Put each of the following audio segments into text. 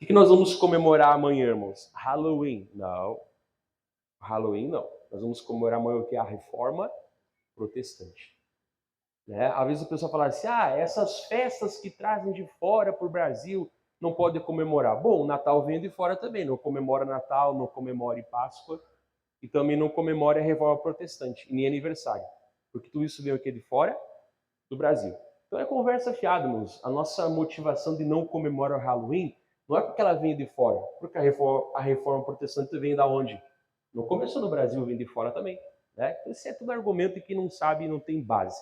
O que nós vamos comemorar amanhã, irmãos? Halloween? Não. Halloween não. Nós vamos comemorar amanhã o que? A Reforma Protestante. Né? Às vezes a pessoa fala assim, essas festas que trazem de fora para o Brasil não podem comemorar. Bom, o Natal vem de fora também. Não comemora Natal, não comemora Páscoa e também não comemora a Reforma Protestante, e nem aniversário. Porque tudo isso veio aqui de fora do Brasil. Então é conversa fiada, irmãos. A nossa motivação de não comemorar o Halloween não é porque ela vem de fora, porque a reforma protestante vem da onde? Não começou no Brasil, vem de fora também. Né? Então esse é tudo argumento que não sabe e não tem base.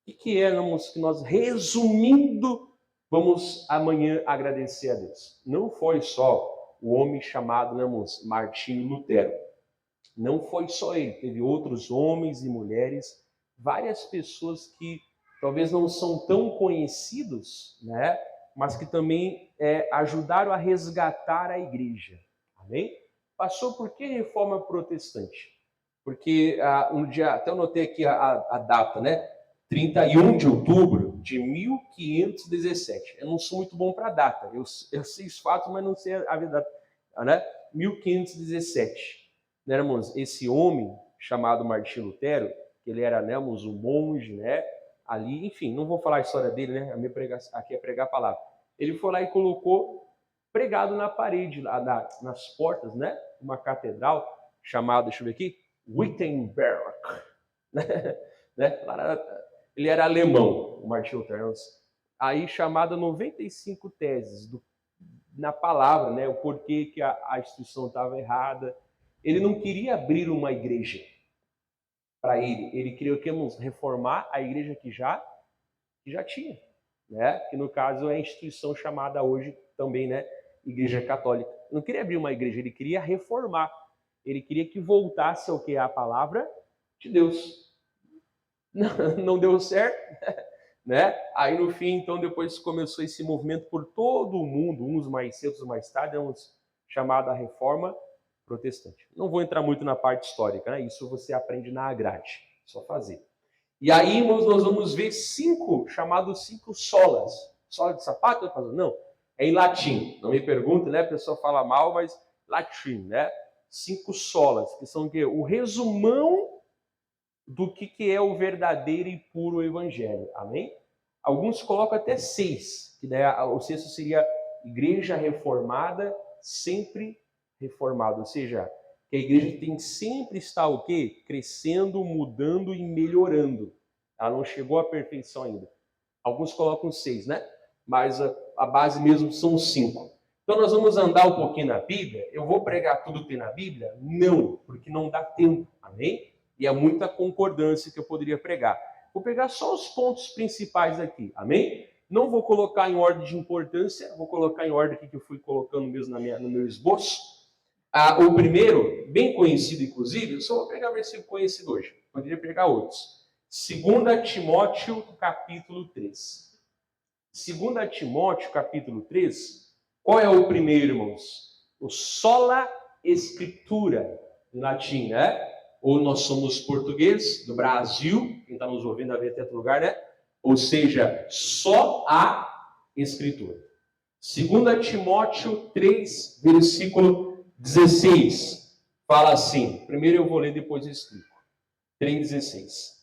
O que é, irmãos, que nós, resumindo, vamos amanhã agradecer a Deus? Não foi só o homem chamado, né, irmãos, Martinho Lutero. Não foi só ele, teve outros homens e mulheres, várias pessoas que talvez não são tão conhecidos, né? Mas que também ajudaram a resgatar a igreja. Amém? Passou por que reforma protestante? Porque um dia, até eu notei aqui a data, né? 31 de outubro de 1517. Eu não sou muito bom para data. Eu sei os fatos, mas não sei a verdade. Né? 1517. Né, irmãos? Esse homem chamado Martinho Lutero, que ele era, né, irmãos, um monge, né? Ali, enfim, não vou falar a história dele, né? A minha aqui é pregar a palavra. Ele foi lá e colocou pregado na parede, nas portas, né? Uma catedral chamada, deixa eu ver aqui, Wittenberg. Né? Ele era alemão, o Martinho Lutero. Aí chamada 95 teses na palavra, né? O porquê que a instituição estava errada. Ele não queria abrir uma igreja para ele queria reformar a igreja que já tinha, né? Que no caso é a instituição chamada hoje também, né, Igreja Católica. Ele não queria abrir uma igreja, ele queria reformar. Ele queria que voltasse ao que é a palavra de Deus. Não deu certo, né? Aí no fim, então, depois começou esse movimento por todo o mundo, uns mais cedo, outros mais tarde, chamada Reforma Protestante. Não vou entrar muito na parte histórica, né? Isso você aprende na grade, só fazer. E aí, irmãos, nós vamos ver chamados 5 solas. Sola de sapato? Não, é em latim. Não me pergunte, né? A pessoa fala mal, mas latim, né? 5 solas, que são o resumão do que é o verdadeiro e puro evangelho. Amém? Alguns colocam até 6, que daí o sexto seria igreja reformada, sempre reformada, ou seja, que a igreja tem que sempre estar o quê? Crescendo, mudando e melhorando. Ela não chegou à perfeição ainda. Alguns colocam 6, né? Mas a base mesmo são 5. Então nós vamos andar um pouquinho na Bíblia. Eu vou pregar tudo que tem na Bíblia? Não, porque não dá tempo. Amém? E há muita concordância que eu poderia pregar. Vou pegar só os pontos principais aqui. Amém? Não vou colocar em ordem de importância, vou colocar em ordem aqui que eu fui colocando mesmo no meu esboço. O primeiro, bem conhecido inclusive, eu só vou pegar o versículo conhecido hoje. Poderia pegar outros. 2 Timóteo, capítulo 3. 2 Timóteo, capítulo 3, qual é o primeiro, irmãos? O sola escritura, em latim, né? Ou nós somos português, do Brasil, quem está nos ouvindo a ver até outro lugar, né? Ou seja, só a escritura. 2 Timóteo 3, versículo 16, fala assim, primeiro eu vou ler, depois eu explico. 3,16.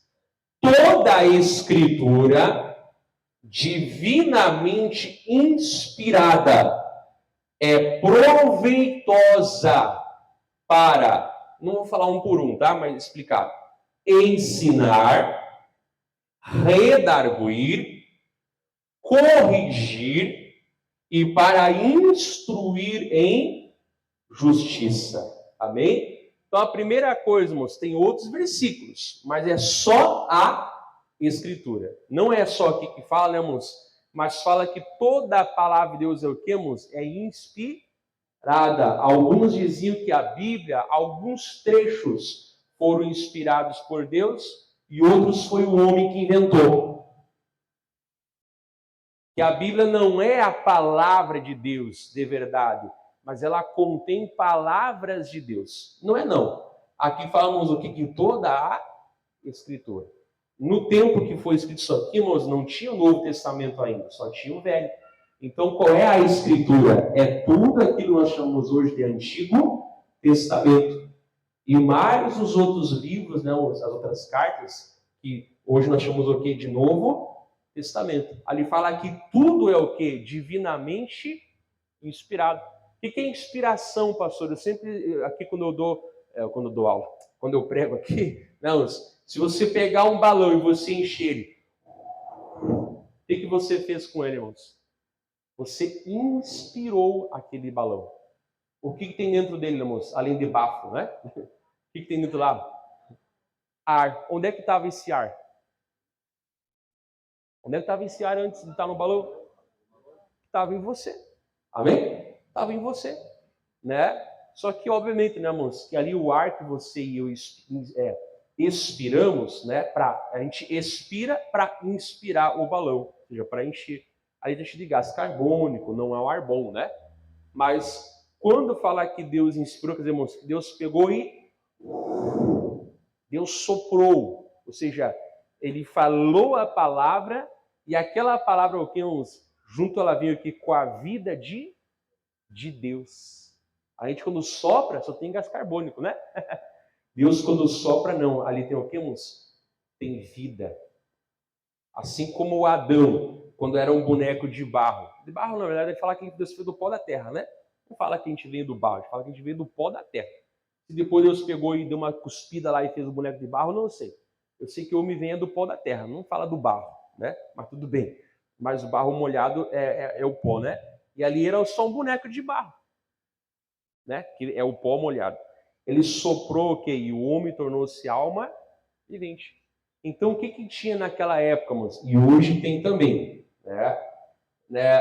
Toda a escritura divinamente inspirada é proveitosa para, não vou falar um por um, tá? Mas explicar. Ensinar, redarguir, corrigir e para instruir em justiça. Amém? Então a primeira coisa, irmãos, tem outros versículos, mas é só a Escritura. Não é só aqui que fala, né, irmãos? Mas fala que toda a palavra de Deus é o que, irmãos? É inspirada. Alguns diziam que a Bíblia, alguns trechos foram inspirados por Deus e outros foi o homem que inventou. Que a Bíblia não é a palavra de Deus de verdade, mas ela contém palavras de Deus. Não é não. Aqui falamos o que? Que toda a Escritura. No tempo que foi escrito isso aqui, irmãos, não tinha o Novo Testamento ainda, só tinha o Velho. Então, qual é a Escritura? É tudo aquilo que nós chamamos hoje de Antigo Testamento. E mais os outros livros, não, as outras cartas, que hoje nós chamamos o quê? De Novo Testamento. Ali fala que tudo é o quê? Divinamente inspirado. O que é inspiração, pastor? Eu sempre, aqui quando eu dou aula, quando eu prego aqui, não, se você pegar um balão e você encher ele, o que você fez com ele, irmãos? Você inspirou aquele balão. O que tem dentro dele, irmãos? Além de bafo, né? O que tem dentro lá? Ar. Onde é que estava esse ar? Onde é que estava esse ar antes de estar no balão? Estava em você. Amém? Estava em você. Né? Só que, obviamente, né, irmãos, que ali o ar que você e eu expiramos, né? A gente expira para inspirar o balão, ou seja, para encher. Aí deixa de gás carbônico, não é um ar bom, né? Mas quando falar que Deus inspirou, quer dizer, irmãos, que Deus pegou e Deus soprou, ou seja, ele falou a palavra e aquela palavra, o que uns junto ela veio aqui com a vida de Deus. A gente quando sopra só tem gás carbônico, né? Deus quando sopra não, ali tem o que uns? Tem vida. Assim como o Adão, quando era um boneco de barro. De barro, na verdade, ele fala que Deus veio do pó da terra, né? Não fala que a gente veio do barro, ele fala que a gente veio do pó da terra. Se depois Deus pegou e deu uma cuspida lá e fez o boneco de barro, não sei. Eu sei que o homem vem do pó da terra, não fala do barro, né? Mas tudo bem. Mas o barro molhado é o pó, né? E ali era só um boneco de barro, né? Que é o pó molhado. Ele soprou o quê? E o homem tornou-se alma vivente. Então, o que tinha naquela época, moço? E hoje tem também, né?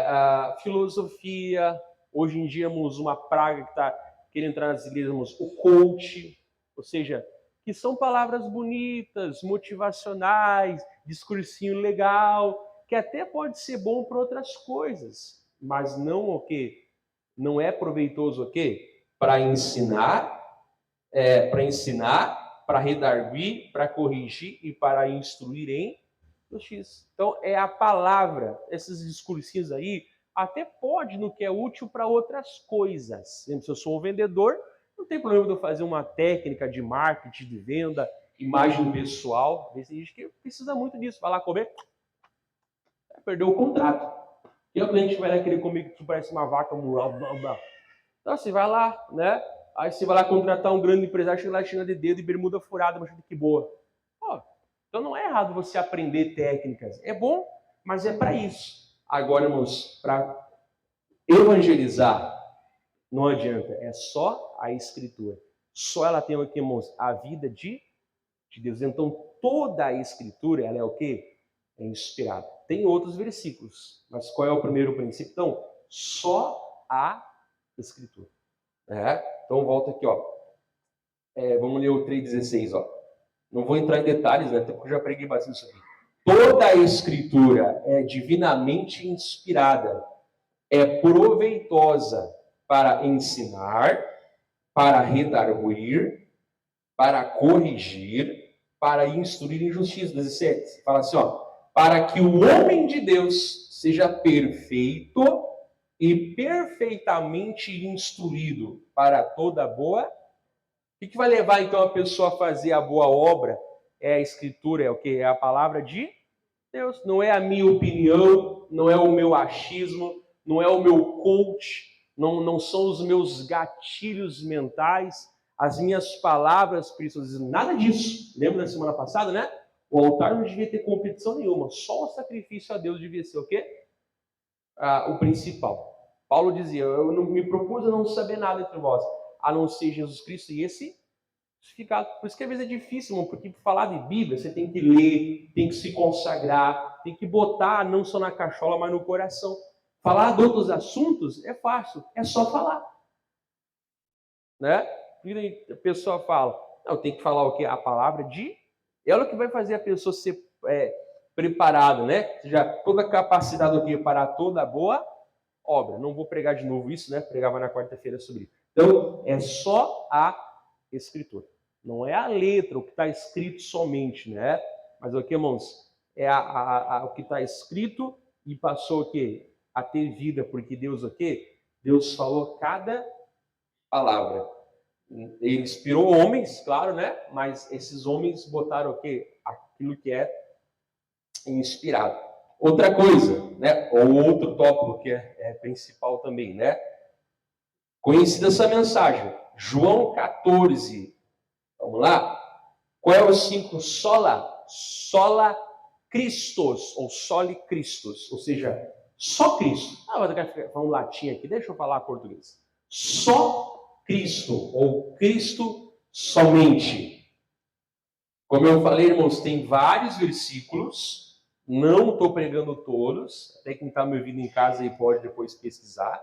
A filosofia, hoje em dia, uma praga que está querendo entrar nas igrejas, o coach, ou seja, que são palavras bonitas, motivacionais, discursinho legal, que até pode ser bom para outras coisas, mas não o quê? Não é proveitoso o quê? Para ensinar, para redarguir, para corrigir e para instruir em justiça. Então, é a palavra, esses discursinhos aí, até pode no que é útil para outras coisas. Se eu sou um vendedor, não tem problema de eu fazer uma técnica de marketing, de venda, imagem pessoal. Tem gente que precisa muito disso. Vai lá comer, perdeu o contrato. E o cliente vai lá querer comer que parece uma vaca. Então, você vai lá, né? Aí você vai lá contratar um grande empresário, chega lá, chega de dedo e bermuda furada, mas que boa. Pô, então não é errado você aprender técnicas. É bom, mas é para isso. Agora, irmãos, para evangelizar, não adianta. É só a Escritura. Só ela tem aqui, irmãos, a vida de Deus. Então, toda a Escritura, ela é o quê? É inspirada. Tem outros versículos, mas qual é o primeiro princípio? Então, só a Escritura. Então, volta aqui, ó. Vamos ler o 3,16, ó. Não vou entrar em detalhes, né? Até porque eu já preguei bastante isso aqui. Toda a Escritura é divinamente inspirada, é proveitosa para ensinar, para redarguir, para corrigir, para instruir em justiça. 17. Fala assim, ó. Para que o homem de Deus seja perfeito e perfeitamente instruído para toda boa. O que vai levar então a pessoa a fazer a boa obra? É a Escritura, é o que? É a palavra de Deus. Não é a minha opinião, não é o meu achismo, não é o meu coach, não são os meus gatilhos mentais, as minhas palavras preciosas, nada disso. Lembra da semana passada, né? O altar não devia ter competição nenhuma, só o sacrifício a Deus devia ser o quê? O principal. Paulo dizia, eu não me propus a não saber nada entre vós, a não ser Jesus Cristo e esse crucificado. Por isso que às vezes é difícil, irmão, porque para falar de Bíblia você tem que ler, tem que se consagrar, tem que botar não só na cachola, mas no coração. Falar de outros assuntos é fácil, é só falar. Né? E a pessoa fala, não, tem que falar o quê? A palavra de... Ela que vai fazer a pessoa ser preparada, né? Ou seja, toda a capacidade do quê? Para toda boa obra. Não vou pregar de novo isso, né? Pregava na quarta-feira sobre isso. Então, é só a Escritura. Não é a letra, o que está escrito somente, né? Mas o que, irmãos? É o que está escrito e passou o quê? a ter vida, porque Deus o quê? Deus falou cada palavra. Ele inspirou homens, claro, né? Mas esses homens botaram o quê? Aquilo que é inspirado. Outra coisa, né? Ou outro tópico que é principal também, né? Conhecida essa mensagem, João 14. Vamos lá? Qual é o 5? Sola Christos, ou soli Christus, ou seja, só Cristo. Eu quero falar um latim aqui, deixa eu falar português. Só Cristo, ou Cristo somente. Como eu falei, irmãos, tem vários versículos, não estou pregando todos, até quem está me ouvindo em casa aí pode depois pesquisar,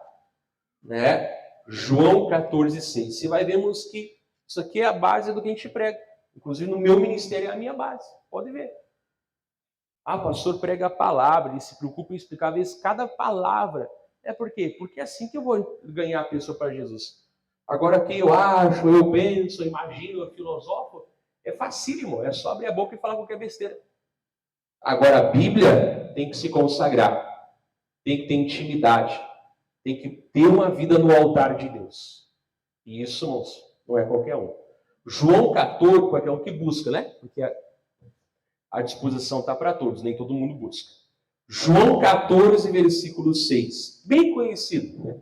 né? João 14,6. Você vai vermos que isso aqui é a base do que a gente prega. Inclusive no meu ministério é a minha base, pode ver. O pastor prega a palavra, ele se preocupa em explicar, às vezes, cada palavra. Por quê? Porque é assim que eu vou ganhar a pessoa para Jesus. Agora, que eu acho, eu penso, eu imagino, eu filosofo, é facílimo, é só abrir a boca e falar qualquer besteira. Agora, a Bíblia tem que se consagrar, tem que ter intimidade, tem que ter uma vida no altar de Deus. E isso, irmãos, não é qualquer um. João 14, qualquer um que busca, né? Porque a disposição está para todos, nem todo mundo busca. João 14, versículo 6. Bem conhecido, né?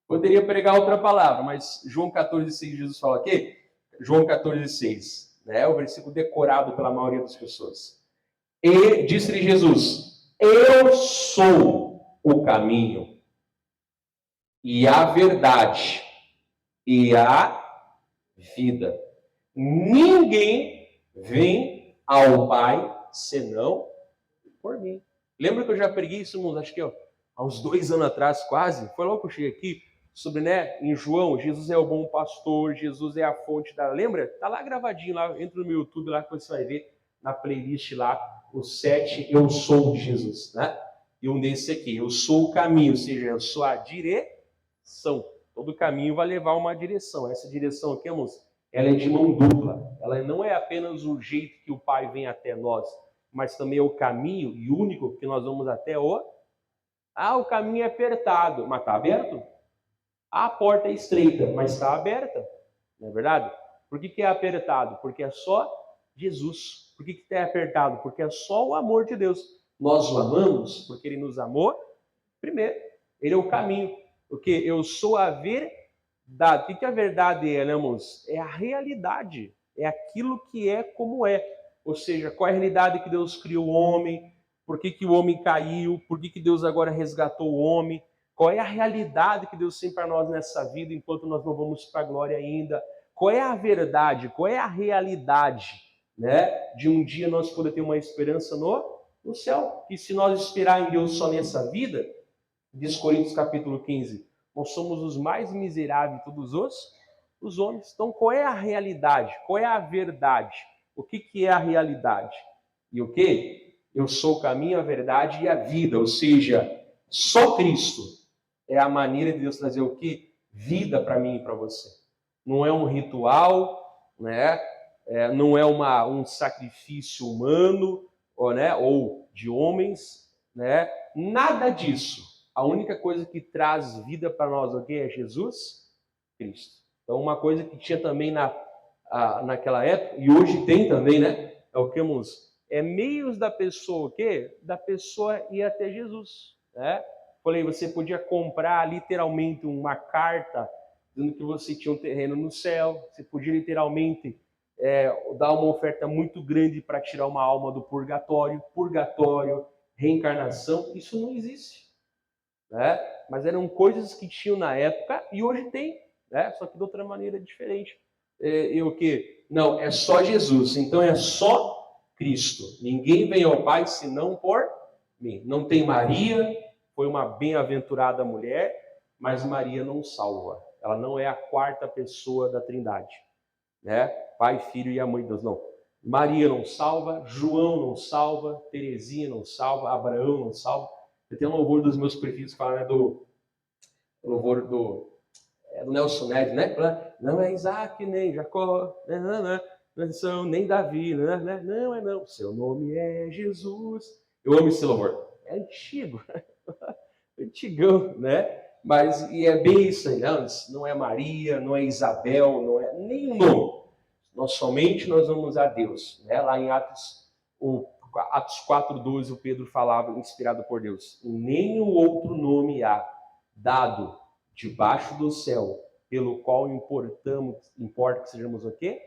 Poderia pregar outra palavra, mas João 14, 6, Jesus fala aqui. João 14, 6. Né? O versículo decorado pela maioria das pessoas. E disse-lhe Jesus: eu sou o caminho e a verdade e a vida. Ninguém vem ao Pai senão por mim. Lembra que eu já preguei isso, irmãos, acho que há uns 2 anos atrás quase, foi logo que eu cheguei aqui, sobre, né, em João, Jesus é o bom pastor, Jesus é a fonte da... Lembra? Tá lá gravadinho, lá, entra no meu YouTube lá que você vai ver, na playlist lá, os 7 eu sou de Jesus, né? E um desse aqui, eu sou o caminho, ou seja, eu sou a direção. Todo caminho vai levar uma direção. Essa direção aqui, irmãos, ela é de mão dupla. Ela não é apenas o jeito que o Pai vem até nós, mas também é o caminho e único que nós vamos até o... o caminho é apertado, mas está aberto. A porta é estreita, mas está aberta. Não é verdade? Por que é apertado? Porque é só Jesus. Por que é apertado? Porque é só o amor de Deus. Nós o amamos porque Ele nos amou primeiro. Ele é o caminho. Porque eu sou a verdade. O que a verdade é, né, irmãos? É a realidade. É aquilo que é como é. Ou seja, qual é a realidade que Deus criou o homem? Por que o homem caiu? Por que Deus agora resgatou o homem? Qual é a realidade que Deus tem para nós nessa vida, enquanto nós não vamos para a glória ainda? Qual é a verdade? Qual é a realidade, né, de um dia nós poder ter uma esperança no céu? E se nós esperar em Deus só nessa vida, diz Coríntios capítulo 15, nós somos os mais miseráveis de todos os homens. Então, qual é a realidade? Qual é a verdade? O que é a realidade? E o que? Eu sou o caminho, a verdade e a vida. Ou seja, só Cristo é a maneira de Deus trazer o que? Vida para mim e para você. Não é um ritual, né? Não é um sacrifício humano, ou de homens, né? Nada disso. A única coisa que traz vida para nós aqui é Jesus Cristo. Então, uma coisa que tinha também naquela época, e hoje tem também, né? É o que, irmãos? É meios da pessoa, o quê? Da pessoa ir até Jesus, né? Falei, você podia comprar literalmente uma carta dizendo que você tinha um terreno no céu, você podia literalmente dar uma oferta muito grande para tirar uma alma do purgatório, reencarnação, isso não existe, né? Mas eram coisas que tinham na época e hoje tem, né? Só que de outra maneira diferente. E o quê? Não, é só Jesus, então é só Cristo. Ninguém vem ao Pai senão por mim. Não tem Maria, foi uma bem-aventurada mulher, mas Maria não salva. Ela não é a quarta pessoa da Trindade, né? Pai, Filho e a Mãe de Deus, não. Maria não salva, João não salva, Terezinha não salva, Abraão não salva. Tem um louvor dos meus preferidos que fala, né, do louvor do Nelson Ned, né? Não é Isaac, nem Jacó, não são nem Davi, não. Seu nome é Jesus. Eu amo esse louvor. É antigo. antigão, né? Mas e é bem isso aí, não é Maria, não é Isabel, não é nenhum nome. Nós vamos a Deus, né? Lá em Atos 4:12, o Pedro falava, inspirado por Deus, nenhum outro nome há dado debaixo do céu, pelo qual importa que sejamos o quê?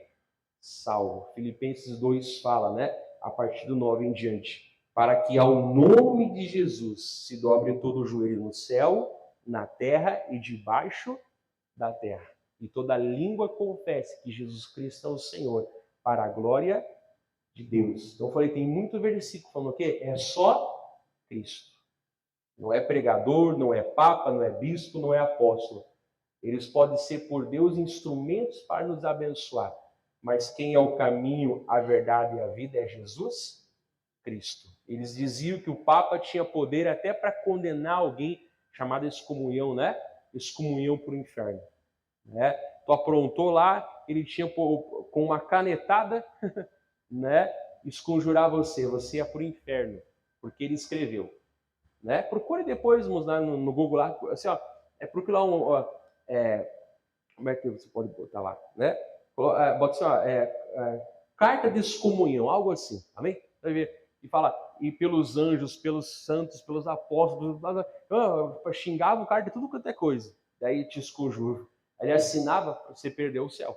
Salvo. Filipenses 2 fala, né? A partir do 9 em diante, para que ao nome de Jesus se dobre todo o joelho no céu, na terra e debaixo da terra. E toda língua confesse que Jesus Cristo é o Senhor, para a glória de Deus. Então eu falei, tem muito versículo falando o quê? É só Cristo. Não é pregador, não é papa, não é bispo, não é apóstolo. Eles podem ser por Deus instrumentos para nos abençoar. Mas quem é o caminho, a verdade e a vida é Jesus Cristo. Eles diziam que o Papa tinha poder até para condenar alguém, chamada excomunhão, né? Excomunhão para o inferno. Né? Tu aprontou lá, ele tinha com uma canetada, né? Esconjurar você ia para o inferno, porque ele escreveu. Né? Procure depois no Google lá, assim, ó, procure lá como é que você pode botar lá, né? Bota assim, ó, carta de excomunhão, algo assim, amém? Vai ver. E fala, e pelos anjos, pelos santos, pelos apóstolos, xingava o cara de tudo quanto é coisa. Daí te esconjuro. Aí ele assinava, você perdeu o céu.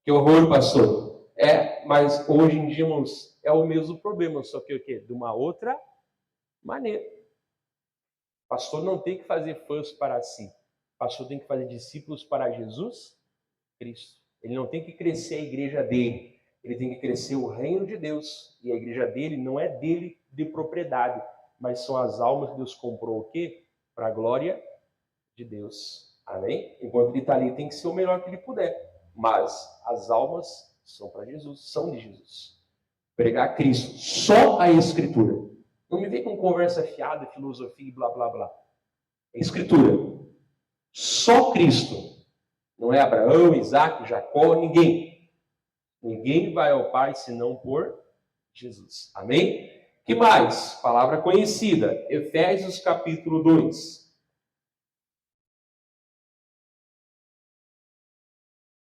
Que horror, pastor. Mas hoje em dia, irmãos, é o mesmo problema, só que o quê? De uma outra maneira. O pastor não tem que fazer fãs para si. O pastor tem que fazer discípulos para Jesus Cristo. Ele não tem que crescer a igreja dele. Ele tem que crescer o reino de Deus. E a igreja dele não é dele de propriedade, mas são as almas que Deus comprou o quê? Para a glória de Deus. Amém? Enquanto ele está ali, tem que ser o melhor que ele puder. Mas as almas são para Jesus, são de Jesus. Pregar Cristo, só a Escritura. Não me vem com conversa fiada, filosofia e blá, blá, blá. É Escritura. Só Cristo. Não é Abraão, Isaac, Jacó, ninguém. Ninguém vai ao Pai senão por Jesus. Amém? Que mais? Palavra conhecida. Efésios capítulo 2.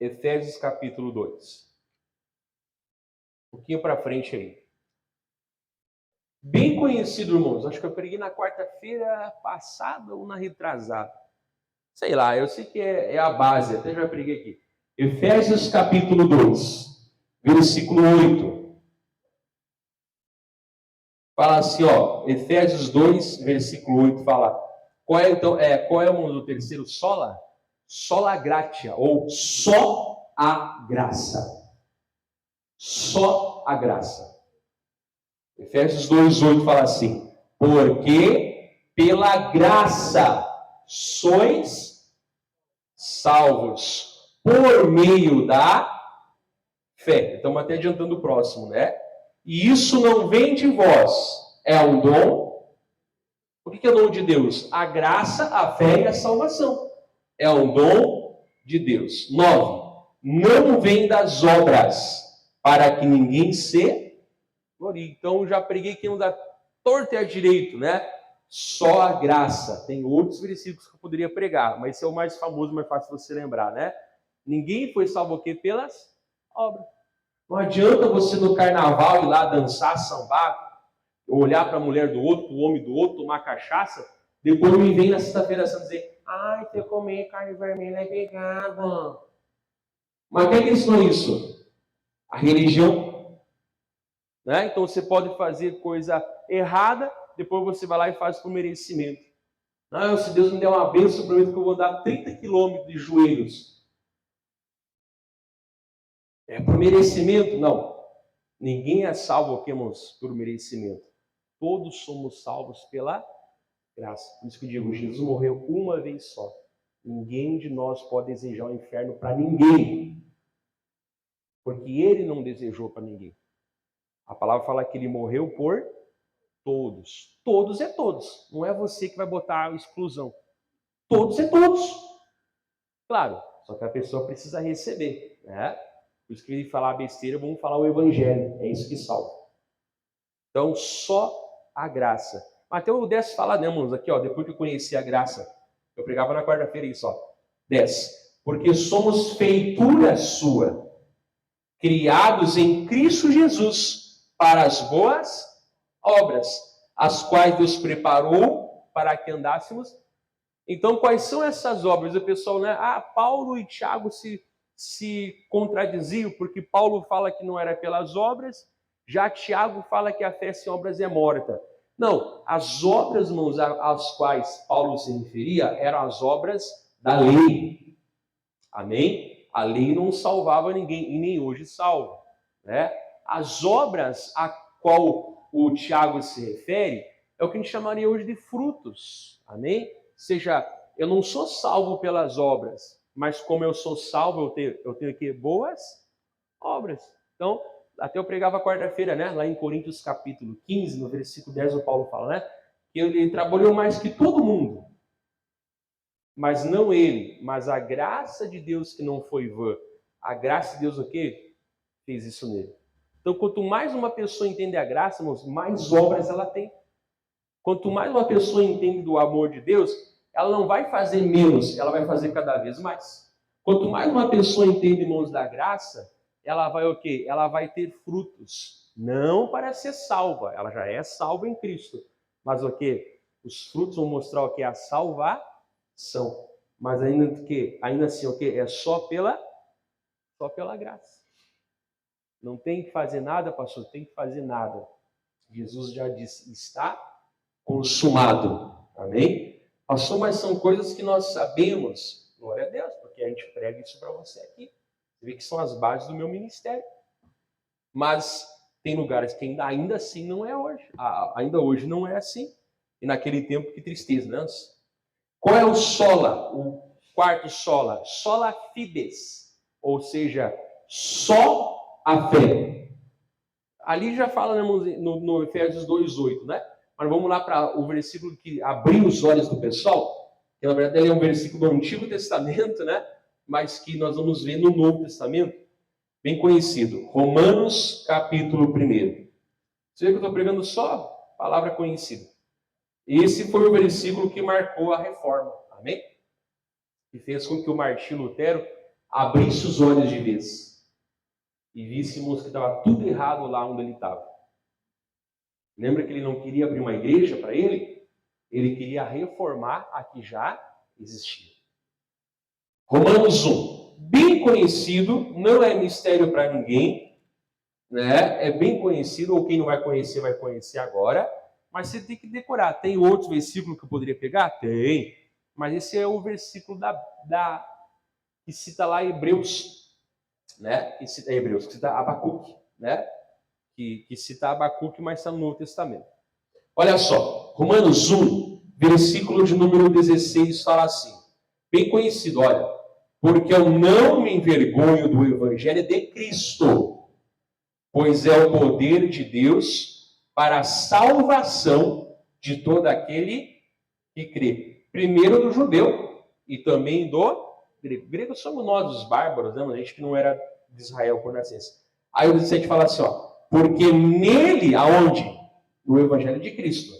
Efésios capítulo 2. Um pouquinho para frente aí. Bem conhecido, irmãos. Acho que eu preguei na quarta-feira passada ou na retrasada. Sei lá, eu sei que é a base, até já preguei aqui. Efésios capítulo 2, versículo 8. Fala assim, ó, Efésios 2, versículo 8, fala, qual é o terceiro? Sola? Sola gratia, ou só a graça. Só a graça. Efésios 2, 8 fala assim, porque pela graça sois salvos por meio da fé. Estamos até adiantando o próximo, né? E isso não vem de vós, é um dom. O que é dom de Deus? A graça, a fé e a salvação. É um dom de Deus. 9. Não vem das obras, para que ninguém se glorie. Então, já preguei que não dá torto e a direito, né? Só a graça. Tem outros versículos que eu poderia pregar, mas esse é o mais famoso, mais fácil você lembrar, né? Ninguém foi salvo o quê? Pelas obras. Não adianta você no carnaval ir lá dançar, sambar, olhar para a mulher do outro, o homem do outro, tomar cachaça, depois me vem na sexta-feira santa dizer, ai, se eu comer carne vermelha é pecado. Mas quem é que ensinou isso? A religião. Né? Então você pode fazer coisa errada, depois você vai lá e faz por merecimento. Não, se Deus me der uma bênção, eu prometo que eu vou dar 30 quilômetros de joelhos. É por merecimento? Não. Ninguém é salvo aqui, irmãos, por merecimento. Todos somos salvos pela graça. Por isso que eu digo, Jesus morreu uma vez só. Ninguém de nós pode desejar o inferno para ninguém. Porque ele não desejou para ninguém. A palavra fala que ele morreu por todos. Todos é todos. Não é você que vai botar a exclusão. Todos é todos. Claro, só que a pessoa precisa receber. Né? Por isso que ele falar besteira, vamos falar o evangelho. É isso que salva. Então, só a graça. Mateus 10 fala, né, irmãos, aqui, ó, depois que eu conheci a graça, eu pregava na quarta-feira isso, ó, 10. Porque somos feitura sua, criados em Cristo Jesus para as boas obras, as quais Deus preparou para que andássemos. Então, quais são essas obras? O pessoal, né? Paulo e Tiago se contradiziam, porque Paulo fala que não era pelas obras, já Tiago fala que a fé sem obras é morta. Não, as obras, irmãos, às quais Paulo se referia eram as obras da lei. Amém? A lei não salvava ninguém e nem hoje salva, né? As obras a qual o Tiago se refere é o que a gente chamaria hoje de frutos. Amém? Ou seja, eu não sou salvo pelas obras, mas como eu sou salvo, eu tenho aqui boas obras. Então, até eu pregava quarta-feira, né? Lá em Coríntios capítulo 15, no versículo 10, o Paulo fala, né? Que ele trabalhou mais que todo mundo. Mas não ele, mas a graça de Deus que não foi vã. A graça de Deus o quê? Fez isso nele. Então, quanto mais uma pessoa entende a graça, irmãos, mais obras ela tem. Quanto mais uma pessoa entende do amor de Deus, ela não vai fazer menos, ela vai fazer cada vez mais. Quanto mais uma pessoa entende, irmãos, da graça, ela vai o quê? Ela vai ter frutos. Não para ser salva, ela já é salva em Cristo. Mas o quê? Os frutos vão mostrar o que? A salvação. Mas ainda assim, o quê? É só pela graça. Não tem que fazer nada, pastor, tem que fazer nada. Jesus já disse, está consumado. Amém? Pastor, mas são coisas que nós sabemos. Glória a Deus, porque a gente prega isso para você aqui. Você vê que são as bases do meu ministério. Mas tem lugares que ainda assim não é hoje. Ainda hoje não é assim. E naquele tempo, que tristeza, né? Qual é o sola? O quarto sola? Sola fides. Ou seja, só a fé. Ali já fala, né, no Efésios 2:8, né? Mas vamos lá para o versículo que abriu os olhos do pessoal, que na verdade ele é um versículo do Antigo Testamento, né? Mas que nós vamos ver no Novo Testamento, bem conhecido. Romanos, capítulo 1. Você vê que eu estou pregando só palavra conhecida. Esse foi o versículo que marcou a reforma, amém? Que fez com que o Martinho Lutero abrisse os olhos de vez e víssemos que estava tudo errado lá onde ele estava. Lembra que ele não queria abrir uma igreja para ele? Ele queria reformar a que já existia. Romanos 1. Bem conhecido, não é mistério para ninguém, né? É bem conhecido, ou quem não vai conhecer agora, mas você tem que decorar. Tem outros versículos que eu poderia pegar? Tem, mas esse é o versículo que cita lá Hebreus, né? Que cita Abacuque, né? Que cita Abacuque, mas está no Novo Testamento. Olha só, Romanos 1, versículo de número 16, fala assim, bem conhecido, olha, porque eu não me envergonho do Evangelho de Cristo, pois é o poder de Deus para a salvação de todo aquele que crê. Primeiro do judeu e também do grego. Grego somos nós, os bárbaros, né? A gente que não era de Israel por nascença. Aí o 17 fala assim, ó, porque nele, aonde? No Evangelho de Cristo.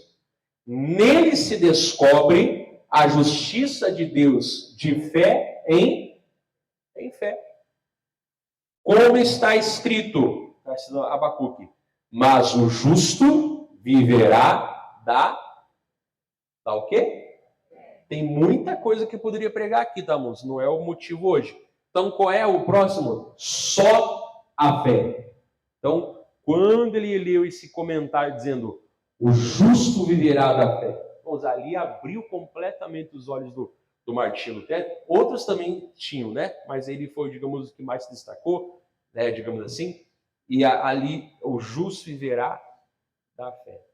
Nele se descobre a justiça de Deus de fé em fé. Como está escrito, Abacuque, mas o justo viverá da o quê? Tem muita coisa que eu poderia pregar aqui, tá, moço? Não é o motivo hoje. Então, qual é o próximo? Só a fé. Então, quando ele leu esse comentário dizendo o justo viverá da fé, vamos, ali abriu completamente os olhos do Martinho Lutero. Outros também tinham, né? Mas ele foi, digamos, o que mais se destacou, né? Digamos assim. E ali o justo viverá da fé.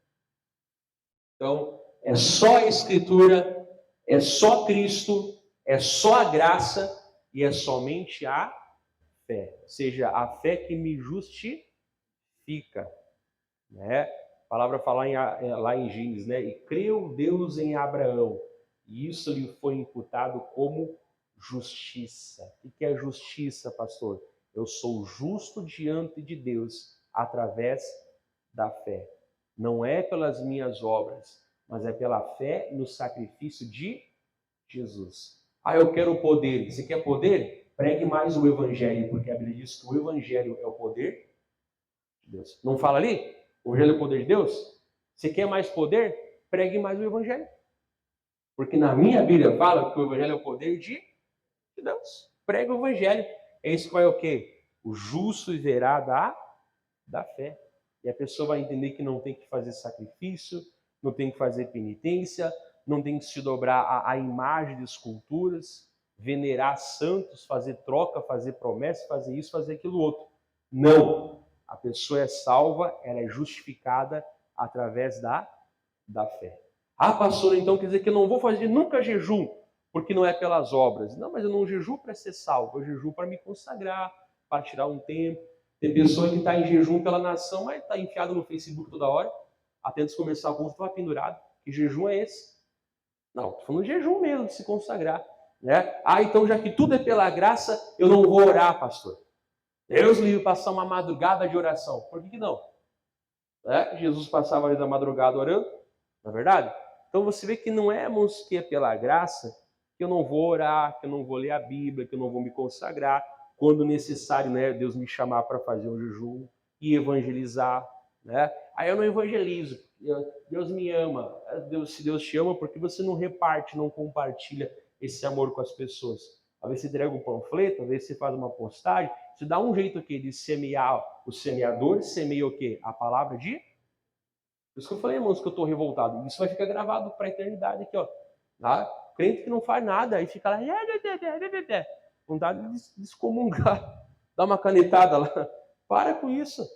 Então, é só a Escritura, é só Cristo, é só a graça e é somente a fé. Ou seja, a fé que me justifica. Né? A palavra fala lá em Gênesis, né? E creu Deus em Abraão, e isso lhe foi imputado como justiça. O que é justiça, pastor? Eu sou justo diante de Deus através da fé. Não é pelas minhas obras, mas é pela fé no sacrifício de Jesus. Ah, eu quero poder. Você quer poder? Pregue mais o evangelho, porque a Bíblia diz que o evangelho é o poder de Deus. Não fala ali? O evangelho é o poder de Deus? Você quer mais poder? Pregue mais o evangelho. Porque na minha Bíblia fala que o evangelho é o poder de Deus. Pregue o evangelho. É isso que vai o quê? O justo viverá da fé. E a pessoa vai entender que não tem que fazer sacrifício, não tem que fazer penitência, não tem que se dobrar a imagem de esculturas, venerar santos, fazer troca, fazer promessa, fazer isso, fazer aquilo outro. Não. A pessoa é salva, ela é justificada através da fé. Ah, pastor, então quer dizer que eu não vou fazer nunca jejum, porque não é pelas obras. Não, mas eu não jejuo para ser salvo, eu jejuo para me consagrar, para tirar um tempo. Tem pessoa que está em jejum pela nação, mas está enfiado no Facebook toda hora, até antes de começar o culto, estava pendurado. Que jejum é esse? Não, estou falando de jejum mesmo, de se consagrar. Né? Ah, então já que tudo é pela graça, eu não vou orar, pastor. Deus livre passar uma madrugada de oração. Por que não? Jesus passava ali da madrugada orando, não é verdade? Então você vê que não é, irmãos, que é pela graça que eu não vou orar, que eu não vou ler a Bíblia, que eu não vou me consagrar, quando necessário, né, Deus me chamar para fazer um jejum e evangelizar, né? Aí eu não evangelizo, Deus me ama, se Deus te ama, porque você não reparte, não compartilha esse amor com as pessoas? Às vezes você entrega um panfleto, às vezes você faz uma postagem, você dá um jeito aqui de semear, o semeador semeia o quê? A palavra de... Por isso que eu falei, irmãos, que eu estou revoltado. Isso vai ficar gravado para a eternidade aqui, ó. Tá? Crente que não faz nada, aí fica lá, vontade de excomungar, dá uma canetada lá. Para com isso.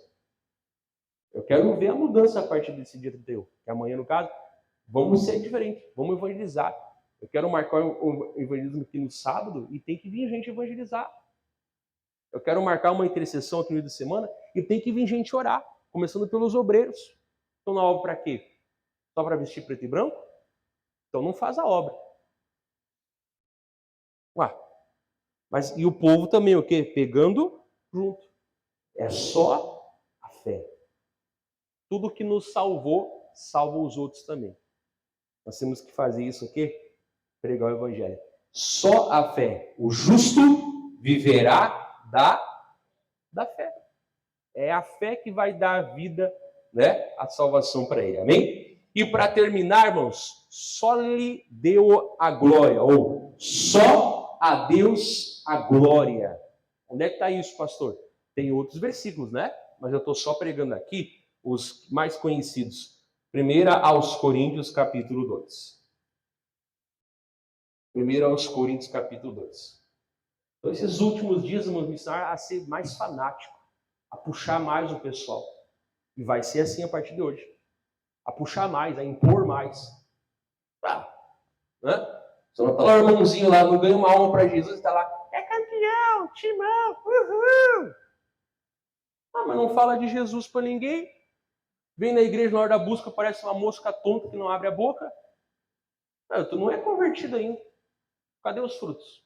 Eu quero ver a mudança a partir desse dia teu. Que amanhã, no caso, vamos ser diferentes, vamos evangelizar. Eu quero marcar o evangelismo aqui no sábado e tem que vir gente evangelizar. Eu quero marcar uma intercessão aqui no meio da semana e tem que vir gente orar, começando pelos obreiros. Estão na obra para quê? Só para vestir preto e branco? Então não faz a obra. Ué, mas e o povo também o quê? Pegando junto. É só a fé. Tudo que nos salvou, salva os outros também. Nós temos que fazer isso aqui, pregar o evangelho. Só a fé. O justo viverá da fé. É a fé que vai dar a vida, né, a salvação para ele. Amém? E para terminar, irmãos, só lhe deu a glória, ou só a Deus a glória. Onde é que está isso, pastor? Tem outros versículos, né? Mas eu estou só pregando aqui os mais conhecidos. 1 aos Coríntios, capítulo 2. 1 aos Coríntios, capítulo 2. Então, esses últimos dias, vamos me ensinar a ser mais fanático, a puxar mais o pessoal. E vai ser assim a partir de hoje. A puxar mais, a impor mais. Né? Você não está lá, irmãozinho lá, não ganha uma alma para Jesus, está lá, é campeão, timão, uhul. Ah, mas não fala de Jesus para ninguém. Vem na igreja na hora da busca, parece uma mosca tonta que não abre a boca. Ah, tu não é convertido ainda. Cadê os frutos?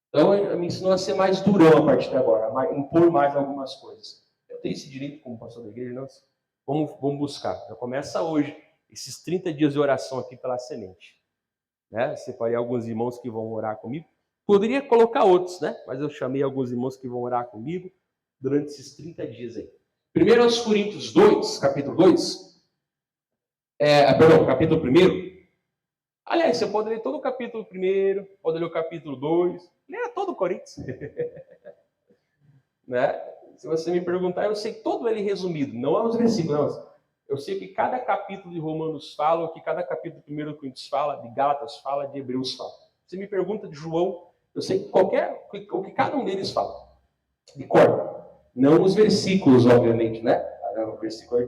Então, me ensinou a ser mais durão a partir de agora, a impor mais algumas coisas. Eu tenho esse direito como pastor da igreja, não? Vamos buscar. Já começa hoje, esses 30 dias de oração aqui pela semente. Né? Separei alguns irmãos que vão orar comigo. Poderia colocar outros, né? Mas eu chamei alguns irmãos que vão orar comigo durante esses 30 dias aí. 1 aos Coríntios 2, capítulo 2. Capítulo 1. Aliás, você pode ler todo o capítulo 1, pode ler o capítulo 2, lê todo o Coríntios. Né? Se você me perguntar, eu sei todo ele resumido, não é os versículos, não. Eu sei que cada capítulo de Romanos fala, o que cada capítulo de 1 Coríntios fala, de Gálatas fala, de Hebreus fala. Você me pergunta de João, eu sei o que cada um deles fala. De cor. Não os versículos, obviamente, né? O versículo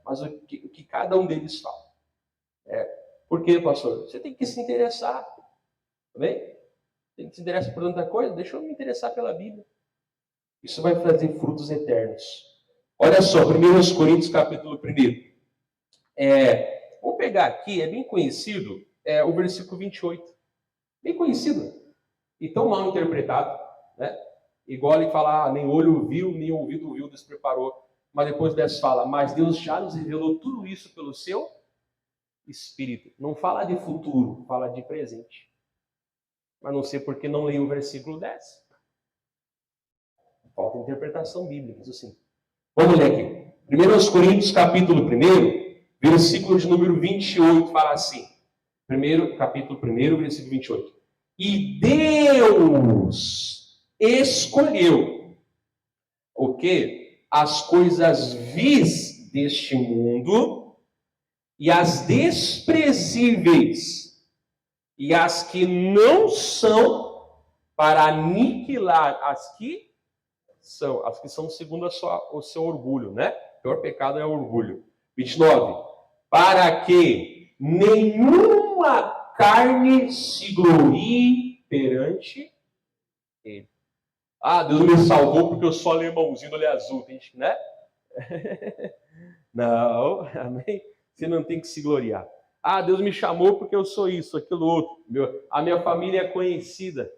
mas o que cada um deles fala. Por quê, pastor? Você tem que se interessar. Tá bem? Tem que se interessar por tanta coisa. Deixa eu me interessar pela Bíblia. Isso vai trazer frutos eternos. Olha só, 1 Coríntios, capítulo 1. Vou pegar aqui, é bem conhecido, o versículo 28. Bem conhecido. E tão mal interpretado. Né? Igual ele fala, nem olho viu, nem ouvido viu, Deus preparou. Mas depois dessa fala, mas Deus já nos revelou tudo isso pelo seu espírito. Não fala de futuro, fala de presente. Mas não sei por que não leio o versículo 10. Falta interpretação bíblica, isso sim. Vamos ler aqui. 1 Coríntios, capítulo 1, versículo de número 28, fala assim. Capítulo 1, versículo 28. E Deus escolheu o quê? As coisas vis deste mundo e as desprezíveis e as que não são, para aniquilar as que são segundo o seu orgulho, né? O pior pecado é o orgulho. 29. Para que nenhuma carne se glorie perante ele. Ah, Deus me salvou porque eu sou alemãozinho do olho azul, né? Não, amém? Você não tem que se gloriar. Ah, Deus me chamou porque eu sou isso, aquilo outro. A minha família é conhecida.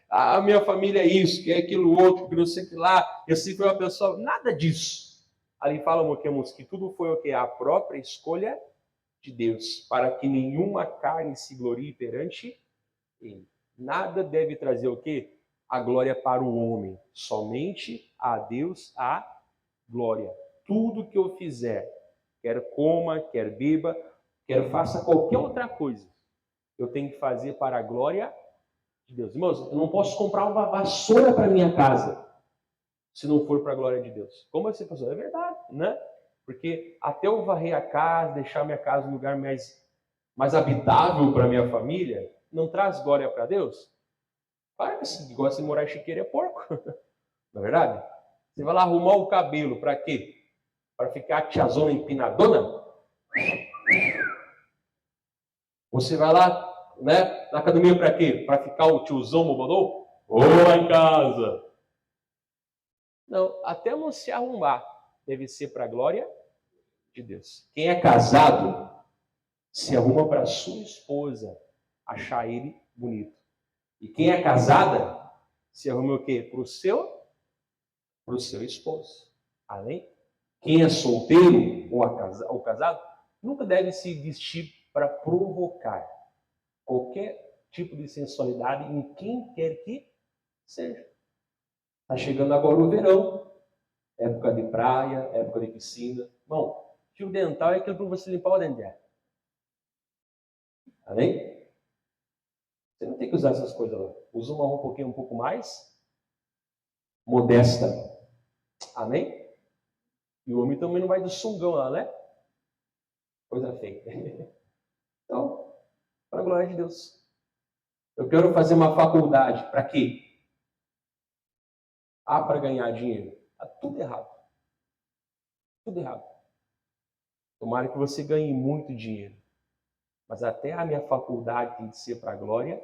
A minha família é isso, que é aquilo outro, que não sei o que lá. Eu sempre fui uma pessoa... Nada disso. Ali fala, que tudo foi o quê? A própria escolha de Deus, para que nenhuma carne se glorie perante ele. Nada deve trazer o quê? A glória para o homem. Somente a Deus a glória. Tudo que eu fizer, quer coma, quer beba, quer faça qualquer outra coisa, eu tenho que fazer para a glória de Deus. Irmãos, eu não posso comprar uma vassoura para minha casa se não for para a glória de Deus. Como assim, pastor? É verdade, né? Porque até eu varrer a casa, deixar minha casa um lugar mais habitável para minha família, não traz glória para Deus? Claro que sim, que gosta de morar em chiqueiro é porco. Não é verdade? Você vai lá arrumar o cabelo, para quê? Para ficar tiazona empinadona? Você vai lá, né, na academia para quê? Para ficar o tiozão bobodô? Ou lá em casa? Não, até não se arrumar deve ser para a glória de Deus. Quem é casado se arruma para sua esposa achar ele bonito. E quem é casada se arruma o quê? Para o seu esposo. Além, quem é solteiro ou casado nunca deve se vestir para provocar qualquer tipo de sensualidade em quem quer que seja. Está chegando agora o verão, época de praia, época de piscina. Bom, fio dental é aquilo para você limpar o dente. Amém? Você não tem que usar essas coisas lá. Usa uma roupa um pouco mais modesta. Amém? E o homem também não vai do sungão lá, né? Coisa feia. Então, para a glória de Deus. Eu quero fazer uma faculdade. Para quê? Para ganhar dinheiro. Está tudo errado. Tudo errado. Tomara que você ganhe muito dinheiro. Mas até a minha faculdade tem que ser para a glória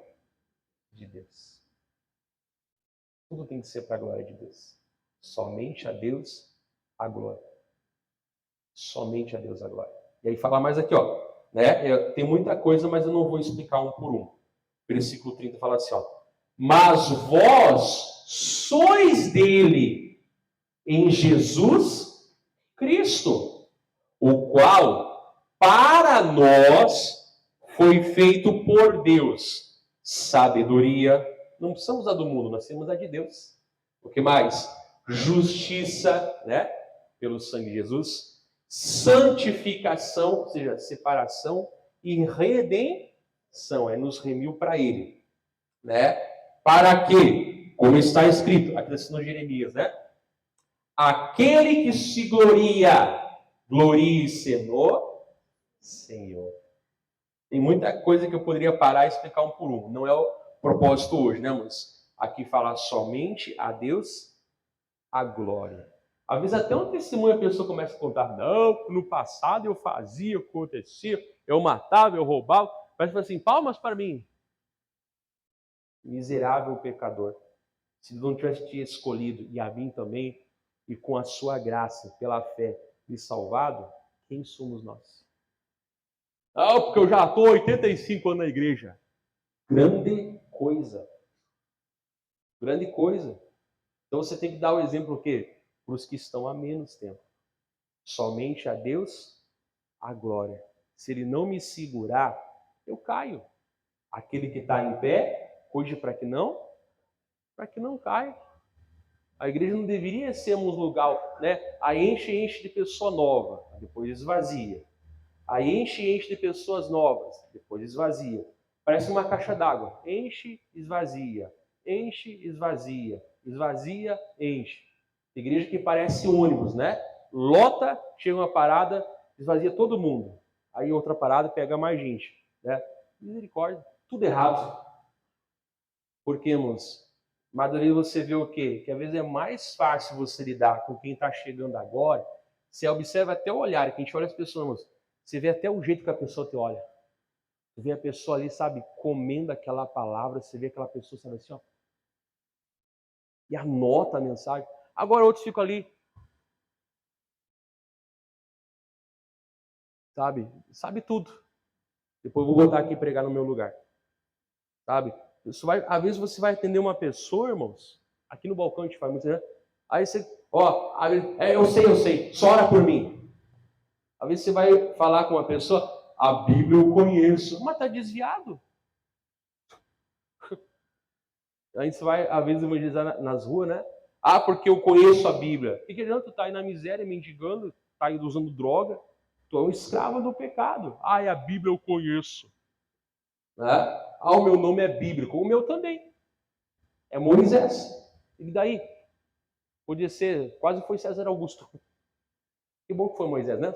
de Deus. Tudo tem que ser para a glória de Deus. Somente a Deus a glória. Somente a Deus a glória. E aí fala mais aqui, ó. Né? Tem muita coisa, mas eu não vou explicar um por um. Versículo 30 fala assim, ó. Mas vós sois dele em Jesus Cristo, o qual para nós foi feito por Deus sabedoria. Não precisamos a do mundo, nós temos a de Deus. O que mais? Justiça, né? Pelo sangue de Jesus. Santificação, ou seja, separação, e redenção, nos remiu para ele, né? Para que, como está escrito, aqui no Jeremias, né? Aquele que se glorie-se no Senhor. Tem muita coisa que eu poderia parar e explicar um por um. Não é o propósito hoje, né, mas aqui fala somente a Deus a glória. Às vezes até um testemunho a pessoa começa a contar, não, no passado eu fazia, acontecia, eu matava, eu roubava. Mas assim, palmas para mim. Miserável pecador. Se Deus não tivesse te escolhido e a mim também, e com a sua graça, pela fé, me salvado, quem somos nós? Porque eu já estou 85 anos na igreja. Grande coisa. Grande coisa. Então você tem que dar o exemplo o quê? Para os que estão há menos tempo. Somente a Deus a glória. Se ele não me segurar, eu caio. Aquele que está em pé, cuide para que não caia. A igreja não deveria ser um lugar, né? Aí enche de pessoa nova, depois esvazia. Aí enche de pessoas novas, depois esvazia. Parece uma caixa d'água. Enche, esvazia. Enche, esvazia. Esvazia, enche. Igreja que parece ônibus, né? Lota, chega uma parada, esvazia todo mundo. Aí outra parada pega mais gente, né? Misericórdia. Tudo errado. Porque, irmãos, Madureira, você vê o quê? Que às vezes é mais fácil você lidar com quem está chegando agora. Você observa até o olhar, que a gente olha as pessoas, irmãos, você vê até o jeito que a pessoa te olha. Você vê a pessoa ali, sabe, comendo aquela palavra, você vê aquela pessoa, sabe assim, ó. E anota a mensagem. Agora outros ficam ali, sabe tudo. Depois eu vou voltar aqui e pregar no meu lugar. Sabe? Às vezes você vai atender uma pessoa, irmãos, aqui no balcão a gente faz muito, né? Aí você, ó, eu sei, só ora por mim. Às vezes você vai falar com uma pessoa, a Bíblia eu conheço, mas está desviado. Aí você vai, às vezes, evangelizar nas ruas, né? Ah, porque eu conheço a Bíblia. E que adianta tu tá aí na miséria, mendigando, tá aí usando droga, tu é um escravo do pecado. Ah, a Bíblia eu conheço. Né? Ah, o meu nome é bíblico. O meu também. É Moisés. E daí? Podia ser, quase foi César Augusto. Que bom que foi Moisés, né?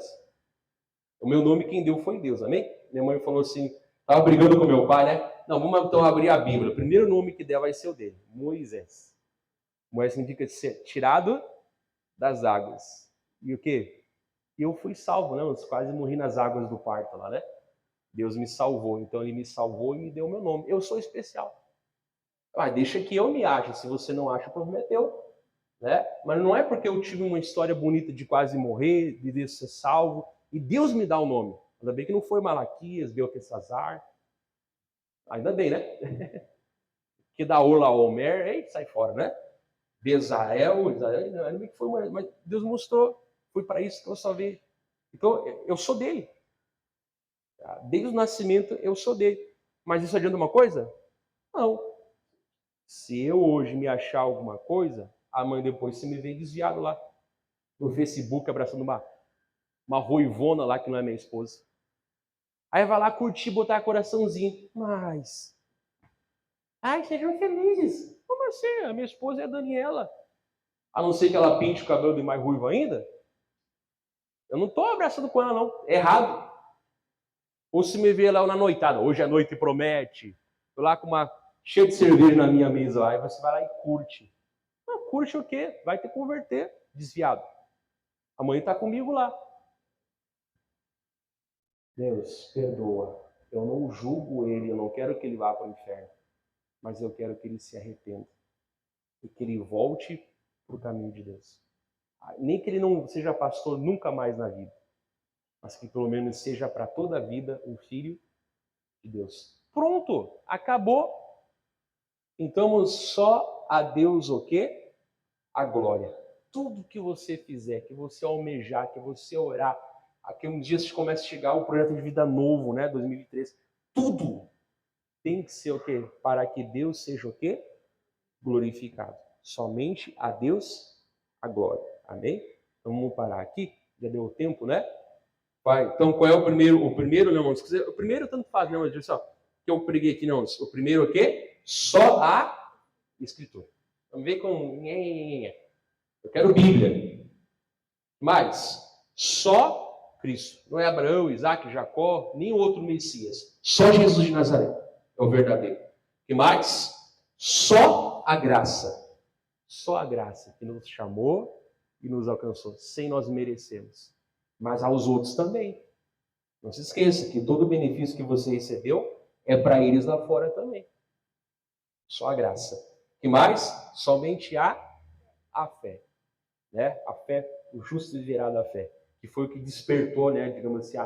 O meu nome quem deu foi Deus, amém? Minha mãe falou assim, estava brigando com meu pai, né? Não, vamos então abrir a Bíblia. O primeiro nome que der vai ser o dele, Moisés. Moisés significa ser tirado das águas. E o quê? E eu fui salvo, né? Eu quase morri nas águas do parto lá, né? Deus me salvou. Então ele me salvou e me deu o meu nome. Eu sou especial. Ah, deixa que eu me ache. Se você não acha, o problema é teu. Né? Mas não é porque eu tive uma história bonita de quase morrer, de ser salvo, e Deus me dá o nome. Ainda bem que não foi Malaquias, Beltesazar. Ainda bem, né? Que da Orla Homer, ei, sai fora, né? Bezael, ainda bem que foi, mas Deus mostrou. Foi para isso que eu só vi. Então, eu sou dele. Desde o nascimento, eu sou dele. Mas isso adianta uma coisa? Não. Se eu hoje me achar alguma coisa, amanhã depois você me vê desviado lá no Facebook abraçando uma ruivona lá que não é minha esposa. Aí vai lá curtir, botar coraçãozinho. Mas, ai, sejam felizes. Como assim? A minha esposa é a Daniela. A não ser que ela pinte o cabelo de mais ruivo ainda. Eu não estou abraçando com ela, não. É errado. Ou se me vê lá na noitada, hoje a noite promete. Tô lá com uma cheia de cerveja na minha mesa. Aí você vai lá e curte. Não, curte o quê? Vai te converter, desviado. Amanhã está comigo lá. Deus, perdoa. Eu não julgo ele, eu não quero que ele vá para o inferno. Mas eu quero que ele se arrependa. E que ele volte para o caminho de Deus. Nem que ele não seja pastor nunca mais na vida. Mas que pelo menos seja para toda a vida um filho de Deus. Pronto, acabou. Então só a Deus o quê? A glória. Tudo que você fizer, que você almejar, que você orar, aqui um dia você começa a chegar o projeto de vida novo, né, 2023, tudo tem que ser o quê? Para que Deus seja o quê? Glorificado. Somente a Deus a glória. Amém? Então vamos parar aqui. Já deu tempo, né? Vai. Então qual é o primeiro? O primeiro, né, irmãos? O primeiro tanto faz, né, irmãos? Olha que eu preguei aqui, não. O primeiro o quê? Só a Escritura. Vamos ver com... Eu quero Bíblia. Mas só Cristo. Não é Abraão, Isaac, Jacó, nem outro Messias. Só Jesus de Nazaré é o verdadeiro. E mais? Só a graça. Só a graça que nos chamou e nos alcançou, sem nós merecermos. Mas aos outros também. Não se esqueça que todo o benefício que você recebeu é para eles lá fora também. Só a graça. E mais? Somente a fé. Né? A fé, o justo viverá da fé. Que foi o que despertou, né, digamos assim,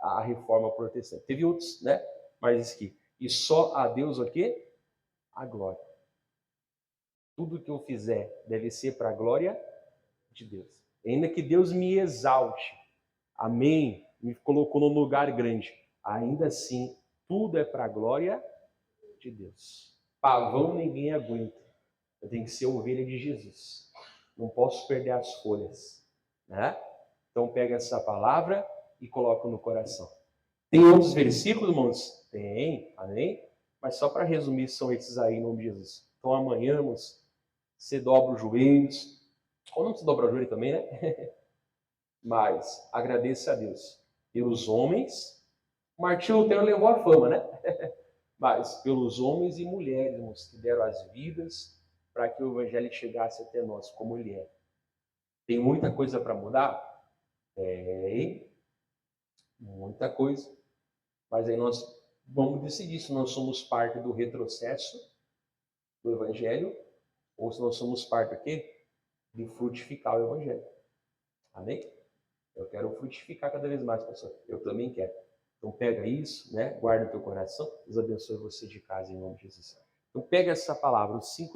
a reforma protestante. Teve outros, né? Mas isso aqui. E só a Deus o quê? A glória. Tudo que eu fizer deve ser para a glória de Deus. Ainda que Deus me exalte. Amém. me colocou num lugar grande. Ainda assim, tudo é para a glória de Deus. Pavão ninguém aguenta. Eu tenho que ser ovelha de Jesus. Não posso perder as folhas, né? Então pega essa palavra e coloca no coração. Tem outros versículos, irmãos? Tem, amém? Mas só para resumir, são esses aí em nome de Jesus. Então amanhã, irmãos, você dobra os joelhos. Ou não se dobra o joelho também, né? Mas agradeça a Deus pelos homens. Martinho Lutero levou a fama, né? Mas pelos homens e mulheres, irmãos, que deram as vidas para que o evangelho chegasse até nós, como ele é. Tem muita coisa para mudar? Tem muita coisa. Mas aí nós vamos decidir se nós somos parte do retrocesso do evangelho ou se nós somos parte do quê? De frutificar o evangelho. Amém? Eu quero frutificar cada vez mais, pessoal. Eu também quero. Então pega isso, né? Guarda no teu coração. Deus abençoe você de casa em nome de Jesus. Então pega essa palavra, os 5